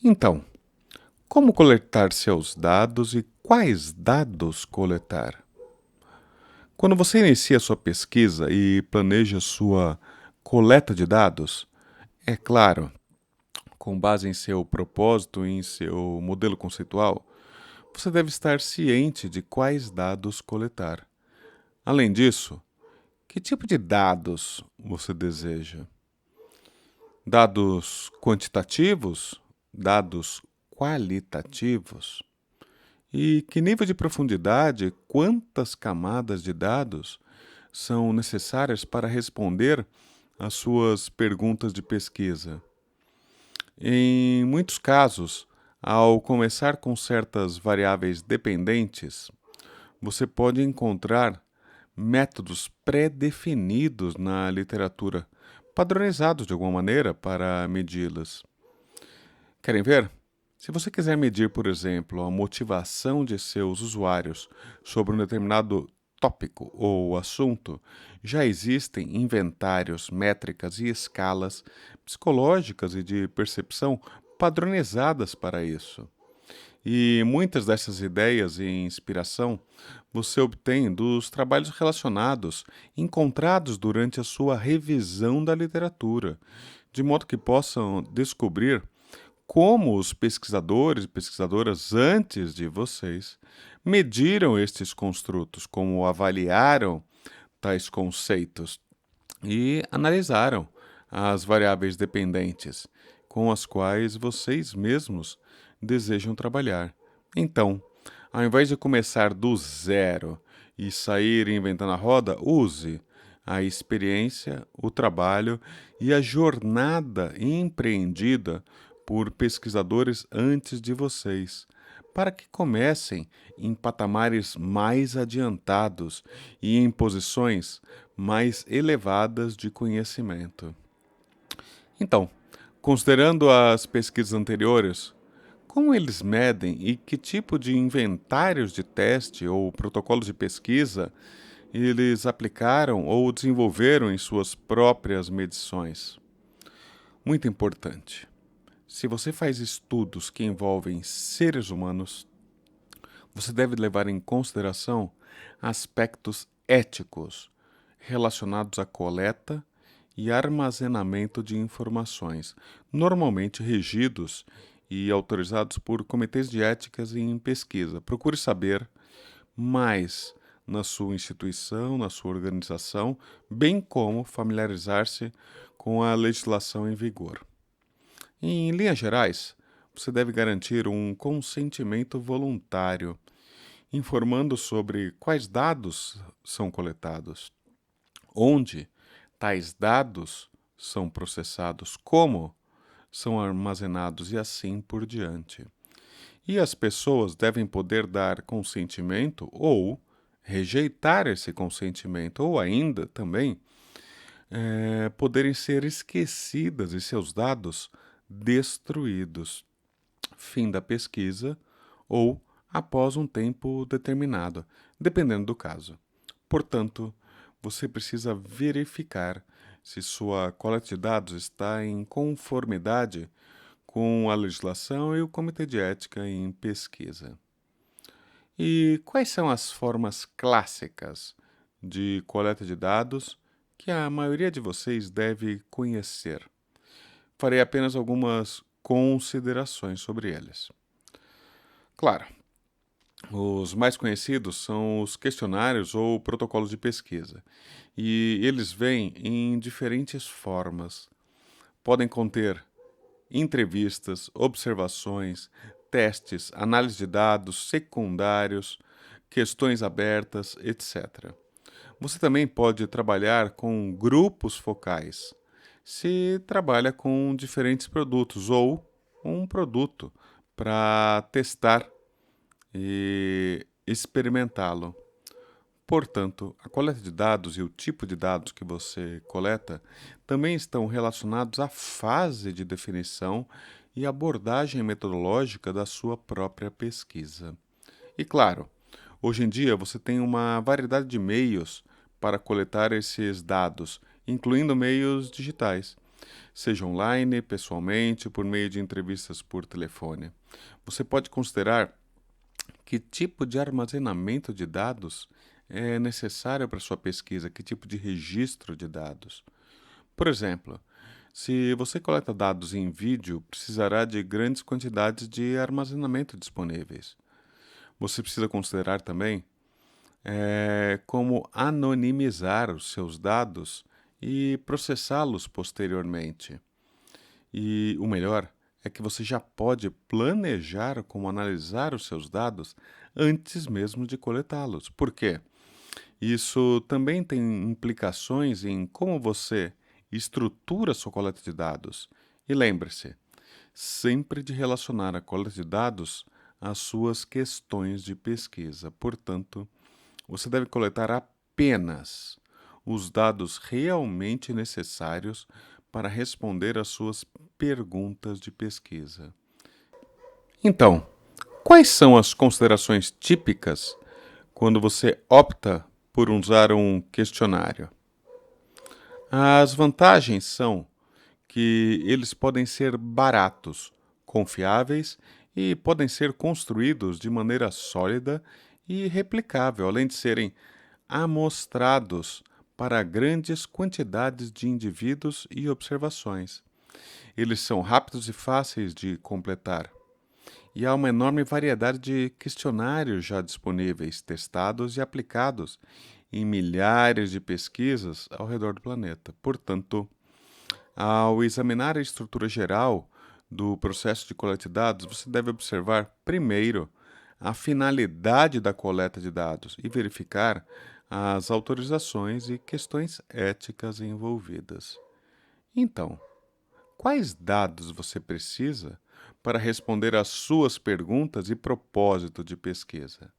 Então, como coletar seus dados e quais dados coletar? Quando você inicia sua pesquisa e planeja sua coleta de dados, é claro, com base em seu propósito e em seu modelo conceitual, você deve estar ciente de quais dados coletar. Além disso, que tipo de dados você deseja? Dados quantitativos? Dados qualitativos? E que nível de profundidade, quantas camadas de dados são necessárias para responder às suas perguntas de pesquisa? Em muitos casos, ao começar com certas variáveis dependentes, você pode encontrar métodos pré-definidos na literatura, padronizados de alguma maneira para medi-las. Querem ver? Se você quiser medir, por exemplo, a motivação de seus usuários sobre um determinado tópico ou assunto, já existem inventários, métricas e escalas psicológicas e de percepção padronizadas para isso. E muitas dessas ideias e inspiração você obtém dos trabalhos relacionados, encontrados durante a sua revisão da literatura, de modo que possam descobrir como os pesquisadores e pesquisadoras antes de vocês mediram estes construtos, como avaliaram tais conceitos e analisaram as variáveis dependentes com as quais vocês mesmos desejam trabalhar. Então, ao invés de começar do zero e sair inventando a roda, use a experiência, o trabalho e a jornada empreendida por pesquisadores antes de vocês, para que comecem em patamares mais adiantados e em posições mais elevadas de conhecimento. Então, considerando as pesquisas anteriores, como eles medem e que tipo de inventários de teste ou protocolos de pesquisa eles aplicaram ou desenvolveram em suas próprias medições? Muito importante. Se você faz estudos que envolvem seres humanos, você deve levar em consideração aspectos éticos relacionados à coleta e armazenamento de informações, normalmente regidos e autorizados por comitês de éticas em pesquisa. Procure saber mais na sua instituição, na sua organização, bem como familiarizar-se com a legislação em vigor. Em linhas gerais, você deve garantir um consentimento voluntário, informando sobre quais dados são coletados, onde tais dados são processados, como são armazenados e assim por diante. E as pessoas devem poder dar consentimento ou rejeitar esse consentimento, ou ainda também poderem ser esquecidas e seus dados destruídos. Fim da pesquisa ou após um tempo determinado, dependendo do caso. Portanto, você precisa verificar se sua coleta de dados está em conformidade com a legislação e o Comitê de Ética em Pesquisa. E quais são as formas clássicas de coleta de dados que a maioria de vocês deve conhecer? Farei apenas algumas considerações sobre eles. Claro, os mais conhecidos são os questionários ou protocolos de pesquisa, e eles vêm em diferentes formas. Podem conter entrevistas, observações, testes, análise de dados secundários, questões abertas, etc. Você também pode trabalhar com grupos focais, se trabalha com diferentes produtos ou um produto para testar e experimentá-lo. Portanto, a coleta de dados e o tipo de dados que você coleta também estão relacionados à fase de definição e abordagem metodológica da sua própria pesquisa. E claro, hoje em dia você tem uma variedade de meios para coletar esses dados, incluindo meios digitais. seja online, pessoalmente, por meio de entrevistas por telefone. Você pode considerar que tipo de armazenamento de dados é necessário para sua pesquisa, que tipo de registro de dados. Por exemplo, se você coleta dados em vídeo, precisará de grandes quantidades de armazenamento disponíveis. Você precisa considerar também como anonimizar os seus dados e processá-los posteriormente. E o melhor é que você já pode planejar como analisar os seus dados antes mesmo de coletá-los. Por quê? Isso também tem implicações em como você estrutura sua coleta de dados. E lembre-se, sempre de relacionar a coleta de dados às suas questões de pesquisa. Portanto, você deve coletar apenas os dados realmente necessários para responder às suas perguntas de pesquisa. Então, quais são as considerações típicas quando você opta por usar um questionário? As vantagens são que eles podem ser baratos, confiáveis e podem ser construídos de maneira sólida e replicável, além de serem amostrados para grandes quantidades de indivíduos e observações. Eles são rápidos e fáceis de completar. E há uma enorme variedade de questionários já disponíveis, testados e aplicados em milhares de pesquisas ao redor do planeta. Portanto, ao examinar a estrutura geral do processo de coleta de dados, você deve observar, primeiro, a finalidade da coleta de dados e verificar as autorizações e questões éticas envolvidas. Então, quais dados você precisa para responder às suas perguntas e propósito de pesquisa?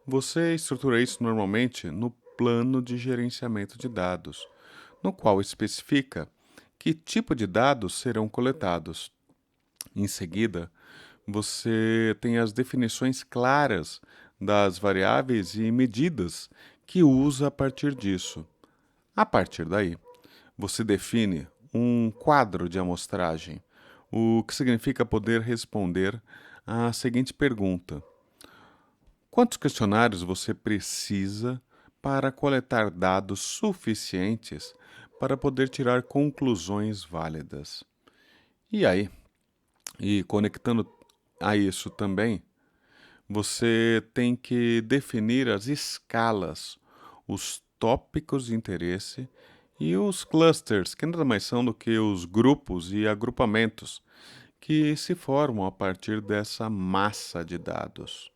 Você estrutura isso normalmente no plano de gerenciamento de dados, no qual especifica que tipo de dados serão coletados. Em seguida, você tem as definições claras das variáveis e medidas que usa a partir disso. A partir daí, você define um quadro de amostragem, o que significa poder responder à seguinte pergunta: quantos questionários você precisa para coletar dados suficientes para poder tirar conclusões válidas? E aí, conectando a isso também, você tem que definir as escalas, os tópicos de interesse e os clusters, que nada mais são do que os grupos e agrupamentos que se formam a partir dessa massa de dados.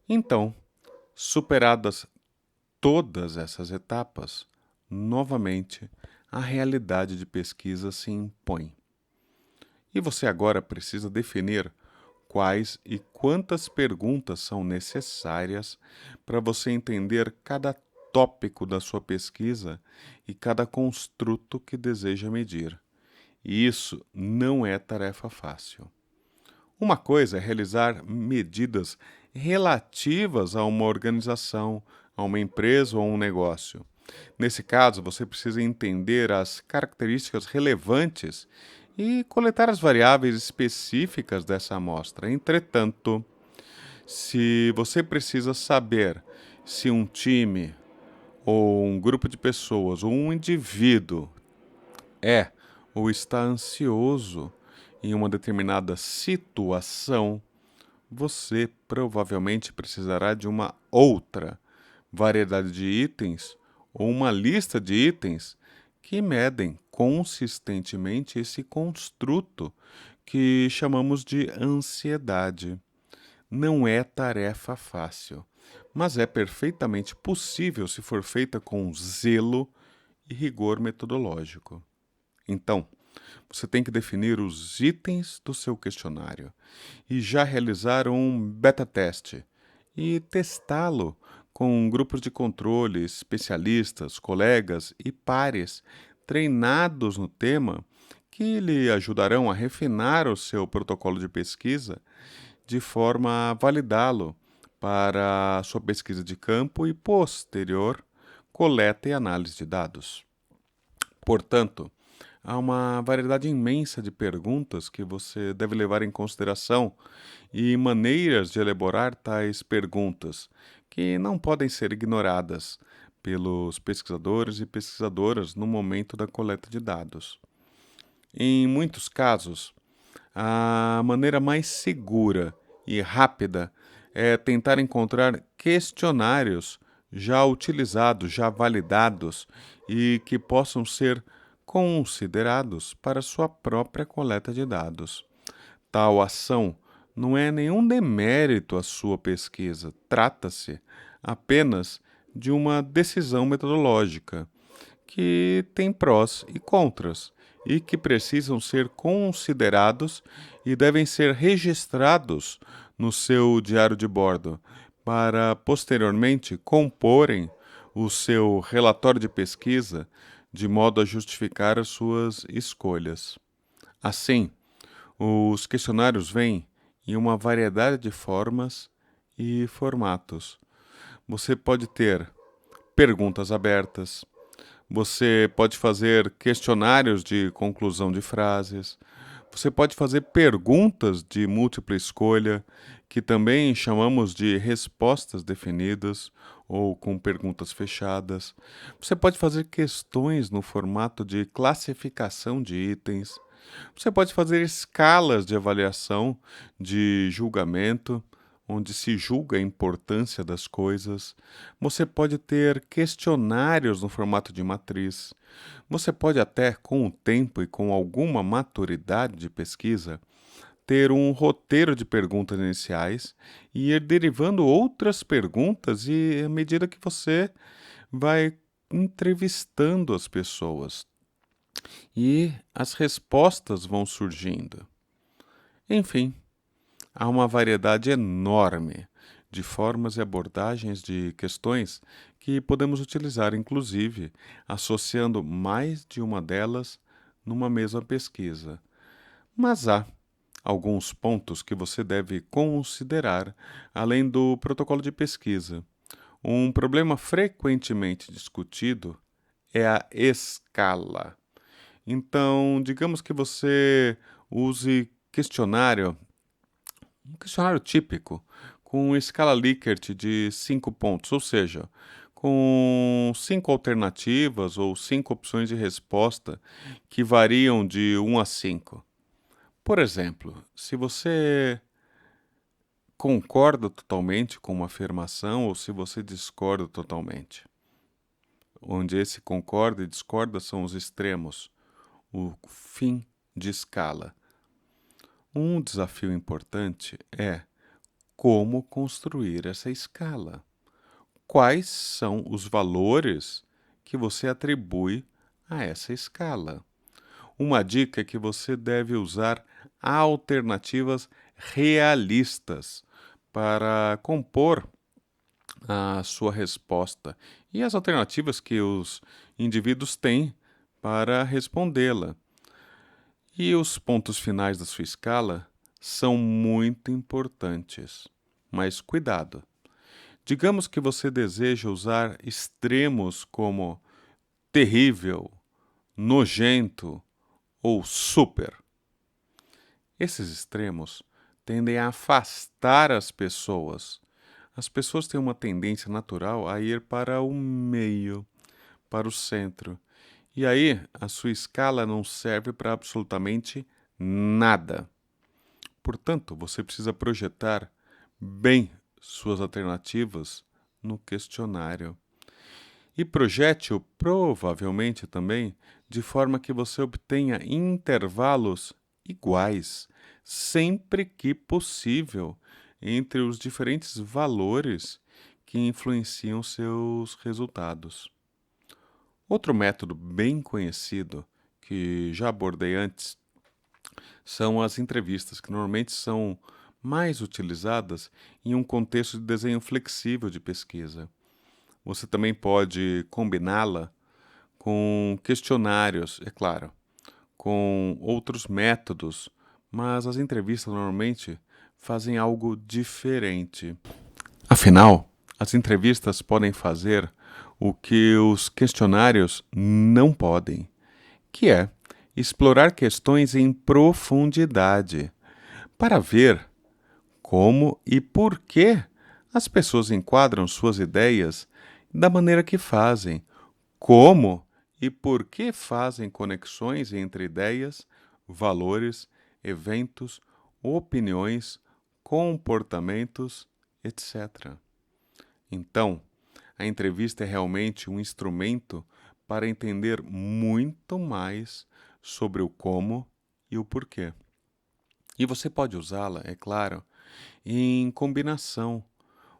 Então, superadas todas essas etapas, novamente a realidade de pesquisa se impõe. E você agora precisa definir quais e quantas perguntas são necessárias para você entender cada tópico da sua pesquisa e cada construto que deseja medir. E isso não é tarefa fácil. Uma coisa é realizar medidas relativas a uma organização, a uma empresa ou a um negócio. Nesse caso, você precisa entender as características relevantes e coletar as variáveis específicas dessa amostra. Entretanto, se você precisa saber se um time, ou um grupo de pessoas, ou um indivíduo é ou está ansioso em uma determinada situação, você provavelmente precisará de uma outra variedade de itens ou uma lista de itens que medem consistentemente esse construto que chamamos de ansiedade. Não é tarefa fácil, mas é perfeitamente possível se for feita com zelo e rigor metodológico. Então, você tem que definir os itens do seu questionário e já realizar um beta teste e testá-lo com grupos de controle, especialistas, colegas e pares treinados no tema que lhe ajudarão a refinar o seu protocolo de pesquisa de forma a validá-lo para a sua pesquisa de campo e posterior coleta e análise de dados. Portanto, há uma variedade imensa de perguntas que você deve levar em consideração e maneiras de elaborar tais perguntas, que não podem ser ignoradas pelos pesquisadores e pesquisadoras no momento da coleta de dados. Em muitos casos, a maneira mais segura e rápida é tentar encontrar questionários já utilizados, já validados e que possam ser considerados para sua própria coleta de dados. Tal ação não é nenhum demérito à sua pesquisa, trata-se apenas de uma decisão metodológica que tem prós e contras e que precisam ser considerados e devem ser registrados no seu diário de bordo para posteriormente comporem o seu relatório de pesquisa de modo a justificar as suas escolhas. Assim, os questionários vêm em uma variedade de formas e formatos. Você pode ter perguntas abertas, você pode fazer questionários de conclusão de frases, você pode fazer perguntas de múltipla escolha, que também chamamos de respostas definidas ou com perguntas fechadas. Você pode fazer questões no formato de classificação de itens. Você pode fazer escalas de avaliação, de julgamento, onde se julga a importância das coisas. Você pode ter questionários no formato de matriz. Você pode até, com o tempo e com alguma maturidade de pesquisa, ter um roteiro de perguntas iniciais e ir derivando outras perguntas à medida que você vai entrevistando as pessoas. E as respostas vão surgindo. Enfim, há uma variedade enorme de formas e abordagens de questões que podemos utilizar, inclusive, associando mais de uma delas numa mesma pesquisa. Mas há alguns pontos que você deve considerar, além do protocolo de pesquisa. Um problema frequentemente discutido é a escala. Então, digamos que você use um questionário típico, com escala Likert de 5 pontos, ou seja, com 5 alternativas ou 5 opções de resposta que variam de 1 a 5. Por exemplo, se você concorda totalmente com uma afirmação ou se você discorda totalmente, onde esse concorda e discorda são os extremos, o fim de escala. Um desafio importante é como construir essa escala. Quais são os valores que você atribui a essa escala? Uma dica é que você deve usar alternativas realistas para compor a sua resposta e as alternativas que os indivíduos têm para respondê-la. E os pontos finais da sua escala são muito importantes. Mas cuidado! Digamos que você deseja usar extremos como terrível, nojento ou super. Esses extremos tendem a afastar as pessoas. As pessoas têm uma tendência natural a ir para o meio, para o centro. E aí, a sua escala não serve para absolutamente nada. Portanto, você precisa projetar bem suas alternativas no questionário. E projete-o provavelmente também de forma que você obtenha intervalos iguais, sempre que possível, entre os diferentes valores que influenciam seus resultados. Outro método bem conhecido, que já abordei antes, são as entrevistas, que normalmente são mais utilizadas em um contexto de desenho flexível de pesquisa. Você também pode combiná-la com questionários, é claro, com outros métodos, mas as entrevistas normalmente fazem algo diferente. Afinal, as entrevistas podem fazer o que os questionários não podem, que é explorar questões em profundidade para ver como e por que as pessoas enquadram suas ideias da maneira que fazem, como e por que fazem conexões entre ideias, valores, eventos, opiniões, comportamentos, etc. Então, a entrevista é realmente um instrumento para entender muito mais sobre o como e o porquê. E você pode usá-la, é claro, em combinação,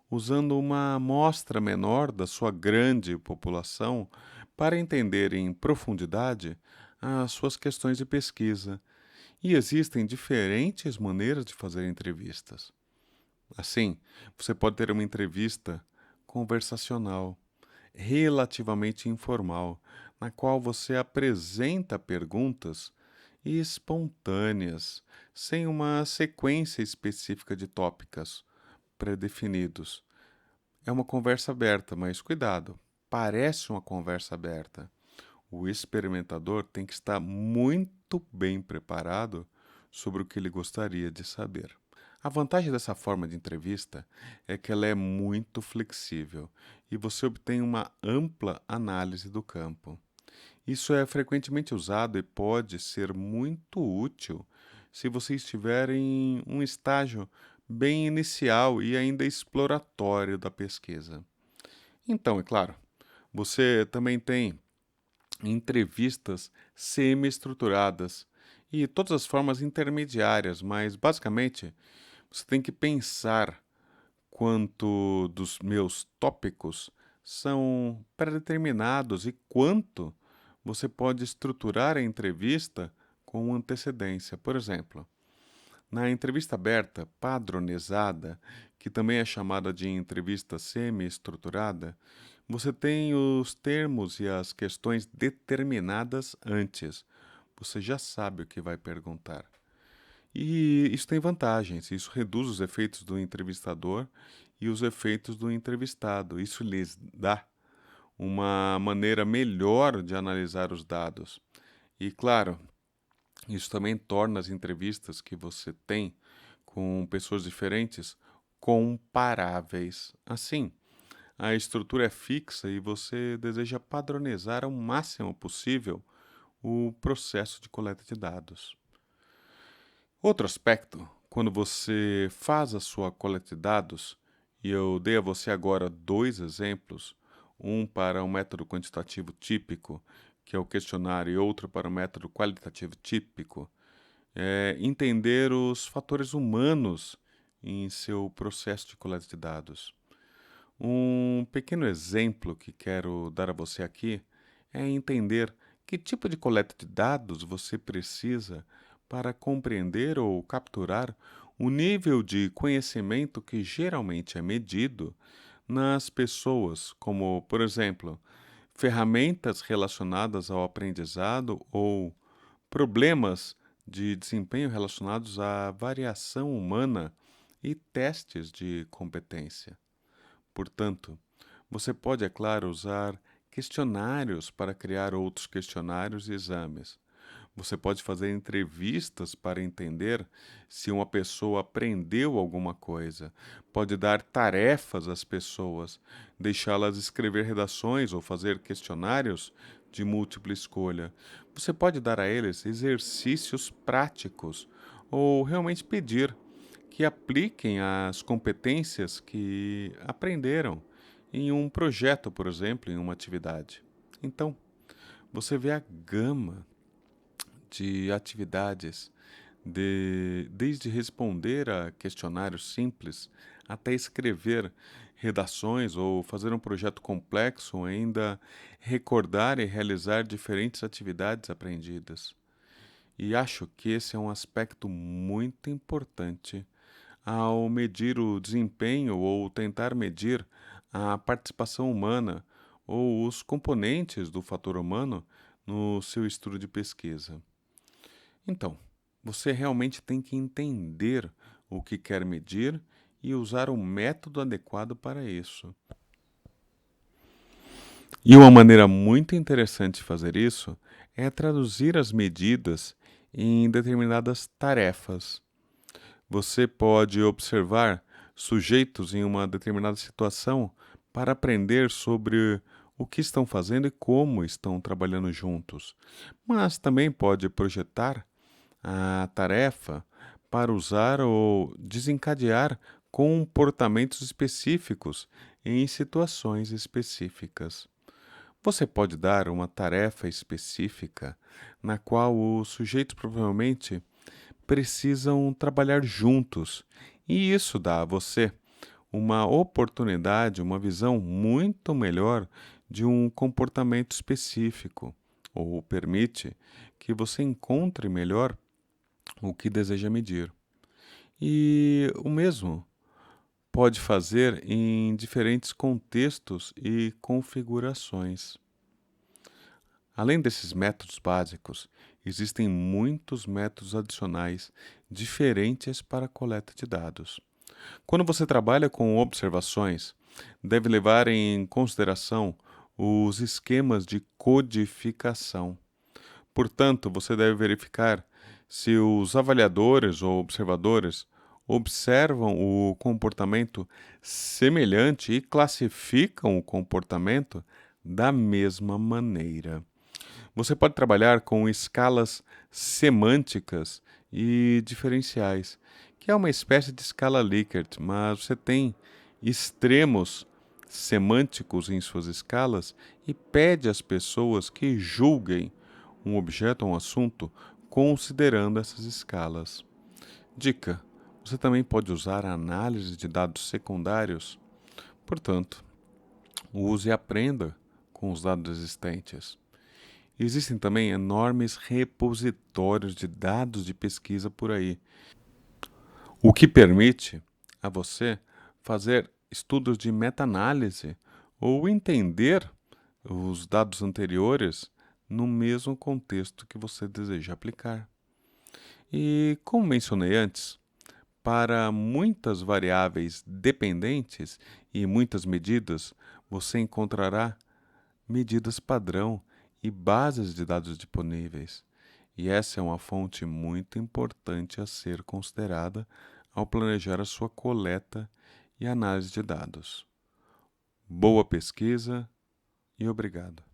usando uma amostra menor da sua grande população para entender em profundidade as suas questões de pesquisa. E existem diferentes maneiras de fazer entrevistas. Assim, você pode ter uma entrevista conversacional, relativamente informal, na qual você apresenta perguntas espontâneas, sem uma sequência específica de tópicos pré-definidos. É uma conversa aberta, mas cuidado, parece uma conversa aberta. O experimentador tem que estar muito bem preparado sobre o que ele gostaria de saber. A vantagem dessa forma de entrevista é que ela é muito flexível e você obtém uma ampla análise do campo. Isso é frequentemente usado e pode ser muito útil se você estiver em um estágio bem inicial e ainda exploratório da pesquisa. Então, é claro, você também tem entrevistas semi-estruturadas e todas as formas intermediárias, mas basicamente você tem que pensar quanto dos meus tópicos são pré-determinados e quanto você pode estruturar a entrevista com antecedência. Por exemplo, na entrevista aberta, padronizada, que também é chamada de entrevista semi-estruturada, você tem os termos e as questões determinadas antes. Você já sabe o que vai perguntar. E isso tem vantagens, isso reduz os efeitos do entrevistador e os efeitos do entrevistado. Isso lhes dá uma maneira melhor de analisar os dados. E claro, isso também torna as entrevistas que você tem com pessoas diferentes comparáveis. Assim, a estrutura é fixa e você deseja padronizar ao máximo possível o processo de coleta de dados. Outro aspecto, quando você faz a sua coleta de dados, e eu dei a você agora dois exemplos, um para um método quantitativo típico, que é o questionário, e outro para o método qualitativo típico, é entender os fatores humanos em seu processo de coleta de dados. Um pequeno exemplo que quero dar a você aqui é entender que tipo de coleta de dados você precisa para compreender ou capturar o nível de conhecimento que geralmente é medido nas pessoas, como, por exemplo, ferramentas relacionadas ao aprendizado ou problemas de desempenho relacionados à variação humana e testes de competência. Portanto, você pode, é claro, usar questionários para criar outros questionários e exames. Você pode fazer entrevistas para entender se uma pessoa aprendeu alguma coisa. Pode dar tarefas às pessoas, deixá-las escrever redações ou fazer questionários de múltipla escolha. Você pode dar a eles exercícios práticos ou realmente pedir que apliquem as competências que aprenderam em um projeto, por exemplo, em uma atividade. Então, você vê a gama de atividades, desde responder a questionários simples até escrever redações ou fazer um projeto complexo, ou ainda recordar e realizar diferentes atividades aprendidas. E acho que esse é um aspecto muito importante ao medir o desempenho ou tentar medir a participação humana ou os componentes do fator humano no seu estudo de pesquisa. Então, você realmente tem que entender o que quer medir e usar o método adequado para isso. E uma maneira muito interessante de fazer isso é traduzir as medidas em determinadas tarefas. Você pode observar sujeitos em uma determinada situação para aprender sobre o que estão fazendo e como estão trabalhando juntos, mas também pode projetar a tarefa para usar ou desencadear comportamentos específicos em situações específicas. Você pode dar uma tarefa específica na qual os sujeitos provavelmente precisam trabalhar juntos, e isso dá a você uma oportunidade, uma visão muito melhor de um comportamento específico, ou permite que você encontre melhor o que deseja medir. E o mesmo pode fazer em diferentes contextos e configurações. Além desses métodos básicos, existem muitos métodos adicionais diferentes para a coleta de dados. Quando você trabalha com observações, deve levar em consideração os esquemas de codificação. Portanto, você deve verificar se os avaliadores ou observadores observam o comportamento semelhante e classificam o comportamento da mesma maneira. Você pode trabalhar com escalas semânticas e diferenciais, que é uma espécie de escala Likert, mas você tem extremos semânticos em suas escalas e pede às pessoas que julguem um objeto ou um assunto considerando essas escalas. Dica: você também pode usar a análise de dados secundários. Portanto, use e aprenda com os dados existentes. Existem também enormes repositórios de dados de pesquisa por aí, o que permite a você fazer estudos de meta-análise ou entender os dados anteriores no mesmo contexto que você deseja aplicar. E, como mencionei antes, para muitas variáveis dependentes e muitas medidas, você encontrará medidas padrão e bases de dados disponíveis. E essa é uma fonte muito importante a ser considerada ao planejar a sua coleta e análise de dados. Boa pesquisa e obrigado.